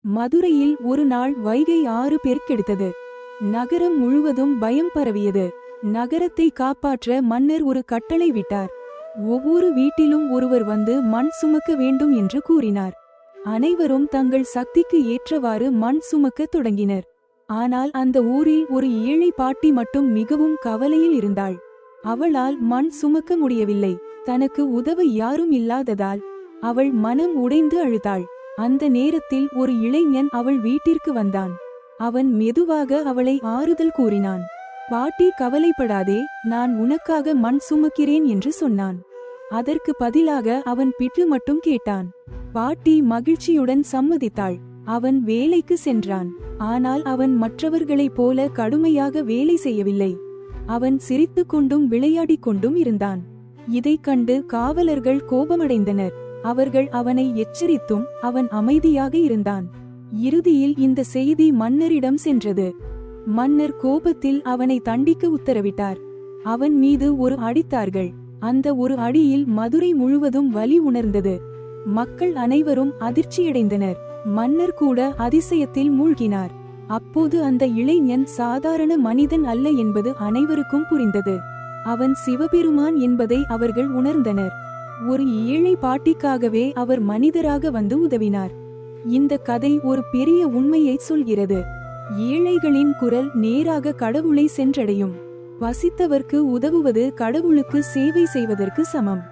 மதுரையில் ஒரு நாள் வைகை ஆறு பெருக்கெடுத்தது. நகரம் முழுவதும் பயம் பரவியது. நகரத்தை காப்பாற்ற மன்னர் ஒரு கட்டளை விட்டார். ஒவ்வொரு வீட்டிலும் ஒருவர் வந்து மண் சுமக்க வேண்டும் என்று கூறினார். அனைவரும் தங்கள் சக்திக்கு ஏற்றவாறு மண் சுமக்கத் தொடங்கினர். ஆனால் அந்த ஊரில் ஒரு ஏழை பாட்டி மட்டும் மிகவும் கவலையில் இருந்தாள். அவளால் மண் சுமக்க முடியவில்லை. தனக்கு உதவ யாரும் இல்லாததால் அவள் மனம் உடைந்து அழுதாள். அந்த நேரத்தில் ஒரு இளைஞன் அவள் வீட்டிற்கு வந்தான். அவன் மெதுவாக அவளை ஆறுதல் கூறினான். பாட்டி, கவலைப்படாதே, நான் உனக்காக மண் சுமக்கிறேன் என்று சொன்னான். அதற்கு பதிலாக அவன் பிட்டு மட்டும் கேட்டான். பாட்டி மகிழ்ச்சியுடன் சம்மதித்தாள். அவன் வேலைக்கு சென்றான். ஆனால் அவன் மற்றவர்களைப் போல கடுமையாக வேலை செய்யவில்லை. அவன் சிரித்துக் கொண்டும் விளையாடிக் கொண்டும் இருந்தான். இதைக் கண்டு காவலர்கள் கோபமடைந்தனர். அவர்கள் அவனை எச்சரித்தும் அவன் அமைதியாக இருந்தான். இறுதியில் இந்த செய்தி மன்னரிடம் சென்றது. மன்னர் கோபத்தில் அவனை தண்டிக்க உத்தரவிட்டார். அவன் மீது ஒரு அடித்தார்கள். அந்த ஒரு அடியில் மதுரை முழுவதும் வலி உணர்ந்தது. மக்கள் அனைவரும் அதிர்ச்சியடைந்தனர். மன்னர் கூட அதிசயத்தில் மூழ்கினார். அப்போது அந்த இளைஞன் சாதாரண மனிதன் அல்ல என்பது அனைவருக்கும் புரிந்தது. அவன் சிவபெருமான் என்பதை அவர்கள் உணர்ந்தனர். ஒரு ஏழை பாட்டிக்காகவே அவர் மனிதராக வந்து உதவினார். இந்த கதை ஒரு பெரிய உண்மையை சொல்கிறது. ஏழைகளின் குரல் நேராக கடவுளை சென்றடையும். பசித்தவர்க்கு உதவுவது கடவுளுக்கு சேவை செய்வதற்கு சமம்.